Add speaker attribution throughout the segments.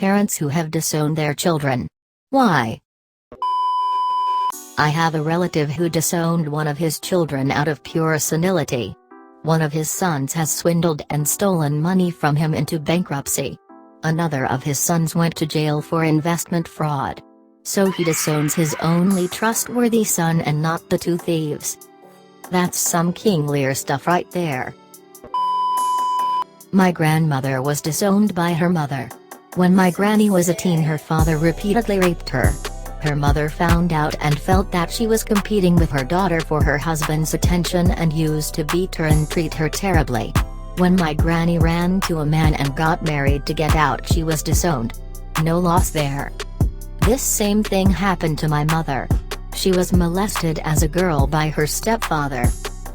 Speaker 1: parents who have disowned their children. Why? I have a relative who disowned one of his children out of pure senility. One of his sons has swindled and stolen money from him into bankruptcy. Another of his sons went to jail for investment fraud. So he disowns his only trustworthy son and not the two thieves. That's some King Lear stuff right there. My grandmother was disowned by her mother. When my granny was a teen, her father repeatedly raped her. Her mother found out and felt that she was competing with her daughter for her husband's attention and used to beat her and treat her terribly. When my granny ran to a man and got married to get out, she was disowned. No loss there. This same thing happened to my mother. She was molested as a girl by her stepfather.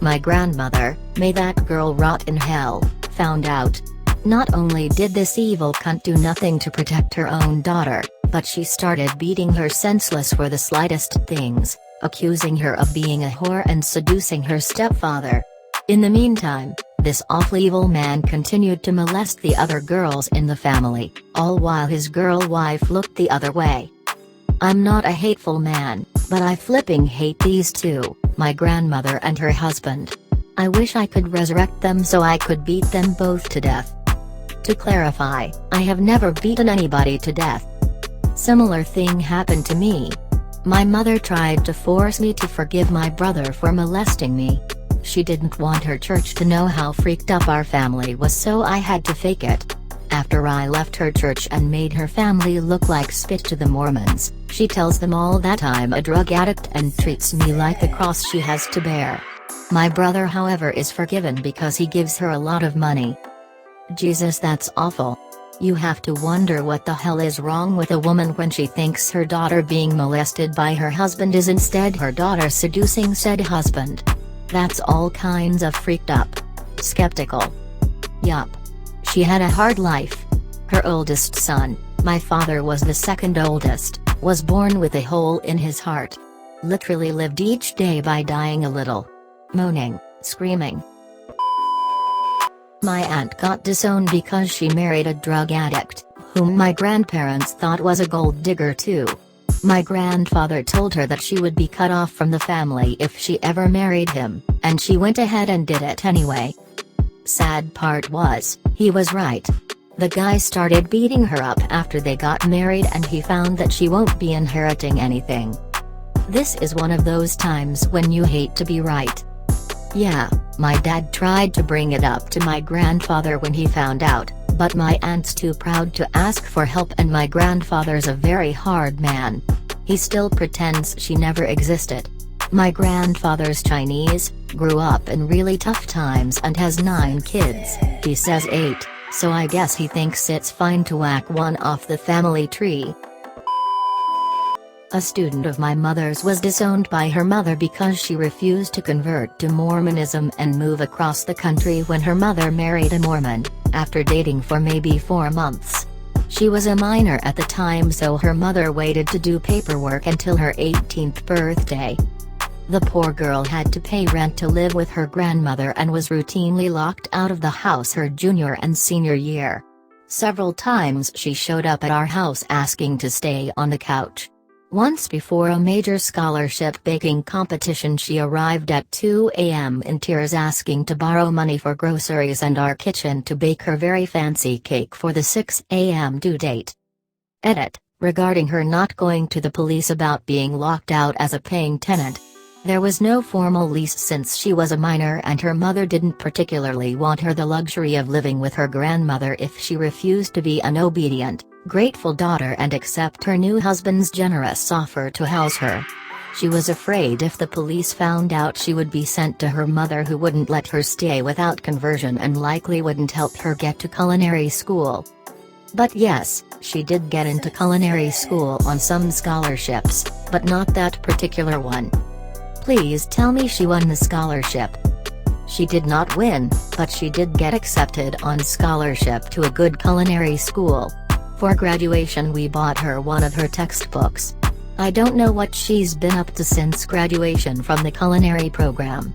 Speaker 1: My grandmother, may that girl rot in hell, found out. Not only did this evil cunt do nothing to protect her own daughter, but she started beating her senseless for the slightest things, accusing her of being a whore and seducing her stepfather. In the meantime, this awful evil man continued to molest the other girls in the family, all while his girl wife looked the other way. I'm not a hateful man, but I flipping hate these two, my grandmother and her husband. I wish I could resurrect them so I could beat them both to death. To clarify, I have never beaten anybody to death. Similar thing happened to me. My mother tried to force me to forgive my brother for molesting me. She didn't want her church to know how freaked up our family was, so I had to fake it. After I left her church and made her family look like spit to the Mormons, she tells them all that I'm a drug addict and treats me like the cross she has to bear. My brother, however, is forgiven because he gives her a lot of money. Jesus, that's awful. You have to wonder what the hell is wrong with a woman when she thinks her daughter being molested by her husband is instead her daughter seducing said husband. That's all kinds of freaked up. Skeptical. Yup. She had a hard life. Her oldest son, my father was the second oldest, was born with a hole in his heart. Literally lived each day by dying a little. Moaning, screaming. My aunt got disowned because she married a drug addict, whom my grandparents thought was a gold digger too. My grandfather told her that she would be cut off from the family if she ever married him, and she went ahead and did it anyway. Sad part was, he was right. The guy started beating her up after they got married and he found that she won't be inheriting anything. This is one of those times when you hate to be right. Yeah, my dad tried to bring it up to my grandfather when he found out, but my aunt's too proud to ask for help and my grandfather's a very hard man. He still pretends she never existed. My grandfather's Chinese, grew up in really tough times and has 9 kids, he says 8, so I guess he thinks it's fine to whack one off the family tree. A student of my mother's was disowned by her mother because she refused to convert to Mormonism and move across the country when her mother married a Mormon, after dating for maybe 4 months. She was a minor at the time, so her mother waited to do paperwork until her 18th birthday. The poor girl had to pay rent to live with her grandmother and was routinely locked out of the house her junior and senior year. Several times she showed up at our house asking to stay on the couch. Once before a major scholarship baking competition, she arrived at 2 a.m. in tears asking to borrow money for groceries and our kitchen to bake her very fancy cake for the 6 a.m. due date. Edit, regarding her not going to the police about being locked out as a paying tenant. There was no formal lease since she was a minor and her mother didn't particularly want her the luxury of living with her grandmother if she refused to be an obedient, grateful daughter and accept her new husband's generous offer to house her. She was afraid if the police found out she would be sent to her mother, who wouldn't let her stay without conversion and likely wouldn't help her get to culinary school. But yes, she did get into culinary school on some scholarships, but not that particular one. Please tell me she won the scholarship. She did not win, but she did get accepted on scholarship to a good culinary school. For graduation we bought her one of her textbooks. I don't know what she's been up to since graduation from the culinary program.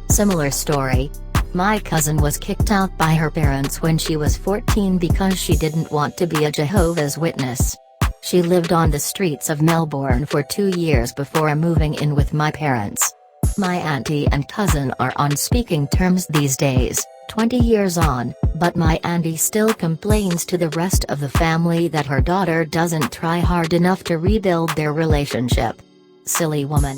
Speaker 1: Similar story. My cousin was kicked out by her parents when she was 14 because she didn't want to be a Jehovah's Witness. She lived on the streets of Melbourne for 2 years before moving in with my parents. My auntie and cousin are on speaking terms these days, 20 years on, but my auntie still complains to the rest of the family that her daughter doesn't try hard enough to rebuild their relationship. Silly woman.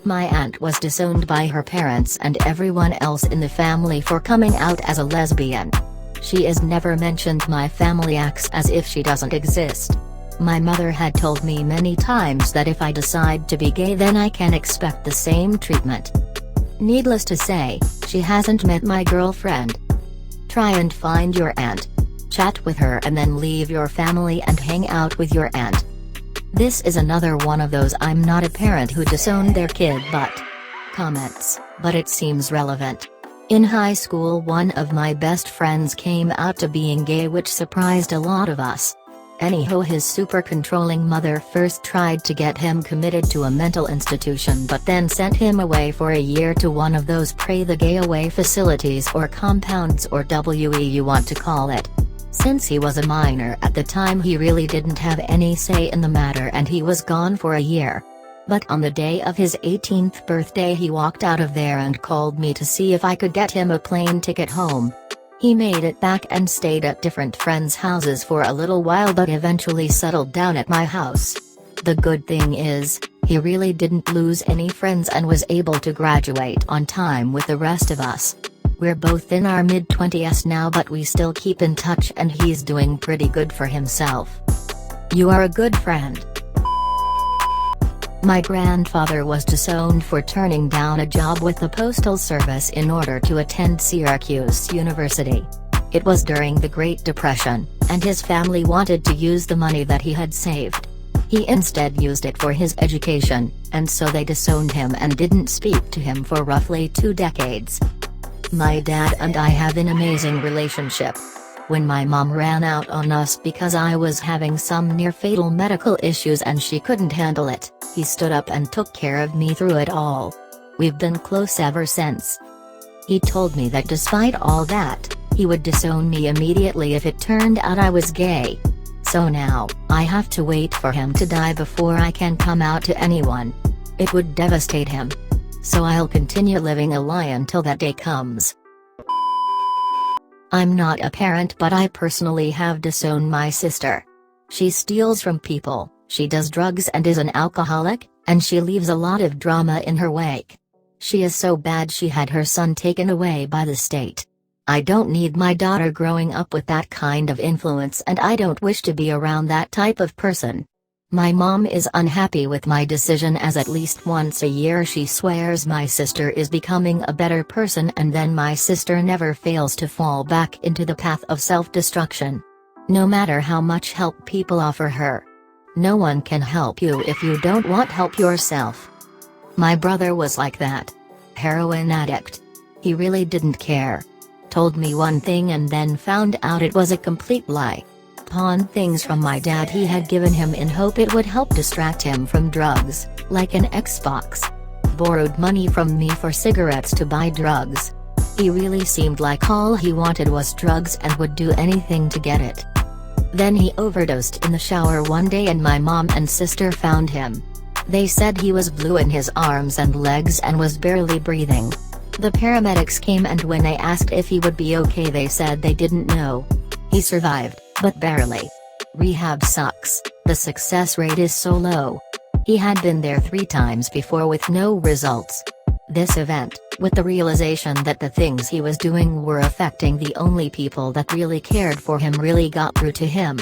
Speaker 1: My aunt was disowned by her parents and everyone else in the family for coming out as a lesbian. She is never mentioned. My family acts as if she doesn't exist. My mother had told me many times that if I decide to be gay then I can expect the same treatment. Needless to say, she hasn't met my girlfriend. Try and find your aunt. Chat with her and then leave your family and hang out with your aunt. This is another one of those I'm not a parent who disowned their kid but comments, but it seems relevant. In high school one of my best friends came out to being gay, which surprised a lot of us. Anyhow, his super controlling mother first tried to get him committed to a mental institution but then sent him away for a year to one of those pray the gay away facilities or compounds or whatever you want to call it. Since he was a minor at the time he really didn't have any say in the matter and he was gone for a year. But on the day of his 18th birthday he walked out of there and called me to see if I could get him a plane ticket home. He made it back and stayed at different friends' houses for a little while but eventually settled down at my house. The good thing is, he really didn't lose any friends and was able to graduate on time with the rest of us. We're both in our mid-20s now but we still keep in touch and he's doing pretty good for himself. You are a good friend. My grandfather was disowned for turning down a job with the Postal Service in order to attend Syracuse University. It was during the Great Depression, and his family wanted to use the money that he had saved. He instead used it for his education, and so they disowned him and didn't speak to him for roughly 2 decades. My dad and I have an amazing relationship. When my mom ran out on us because I was having some near-fatal medical issues and she couldn't handle it, he stood up and took care of me through it all. We've been close ever since. He told me that despite all that, he would disown me immediately if it turned out I was gay. So now, I have to wait for him to die before I can come out to anyone. It would devastate him. So I'll continue living a lie until that day comes. I'm not a parent but I personally have disowned my sister. She steals from people, she does drugs and is an alcoholic, and she leaves a lot of drama in her wake. She is so bad she had her son taken away by the state. I don't need my daughter growing up with that kind of influence and I don't wish to be around that type of person. My mom is unhappy with my decision as at least once a year she swears my sister is becoming a better person and then my sister never fails to fall back into the path of self-destruction. No matter how much help people offer her. No one can help you if you don't want help yourself. My brother was like that. Heroin addict. He really didn't care. Told me one thing and then found out it was a complete lie. Pawned things from my dad he had given him in hope it would help distract him from drugs, like an Xbox. Borrowed money from me for cigarettes to buy drugs. He really seemed like all he wanted was drugs and would do anything to get it. Then he overdosed in the shower one day and my mom and sister found him. They said he was blue in his arms and legs and was barely breathing. The paramedics came and when they asked if he would be okay they said they didn't know. He survived, but barely. Rehab sucks, the success rate is so low. He had been there 3 times before with no results. This event, with the realization that the things he was doing were affecting the only people that really cared for him, really got through to him.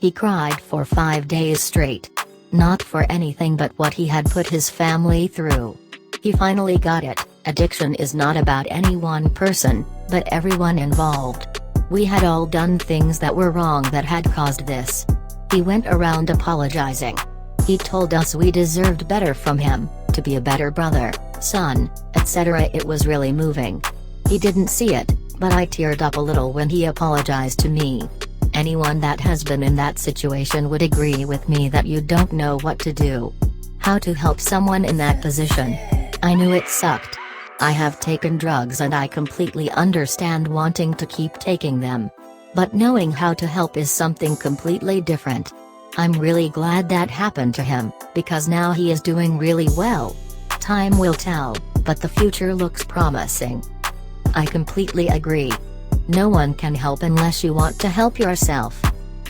Speaker 1: He cried for 5 days straight. Not for anything but what he had put his family through. He finally got it. Addiction is not about any one person, but everyone involved. We had all done things that were wrong that had caused this. He went around apologizing. He told us we deserved better from him, to be a better brother, son, etc. It was really moving. He didn't see it, but I teared up a little when he apologized to me. Anyone that has been in that situation would agree with me that you don't know what to do. How to help someone in that position. I knew it sucked. I have taken drugs and I completely understand wanting to keep taking them. But knowing how to help is something completely different. I'm really glad that happened to him, because now he is doing really well. Time will tell, but the future looks promising. I completely agree. No one can help unless you want to help yourself.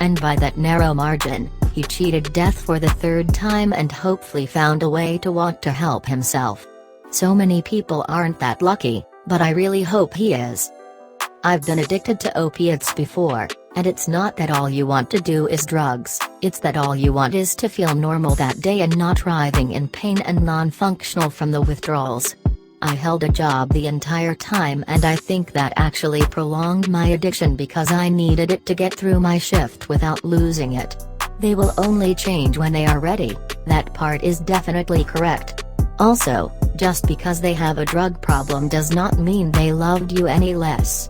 Speaker 1: And by that narrow margin, he cheated death for the third time and hopefully found a way to want to help himself. So many people aren't that lucky, but I really hope he is. I've been addicted to opiates before, and it's not that all you want to do is drugs, it's that all you want is to feel normal that day and not writhing in pain and non-functional from the withdrawals. I held a job the entire time and I think that actually prolonged my addiction because I needed it to get through my shift without losing it. They will only change when they are ready, that part is definitely correct. Also, just because they have a drug problem does not mean they loved you any less.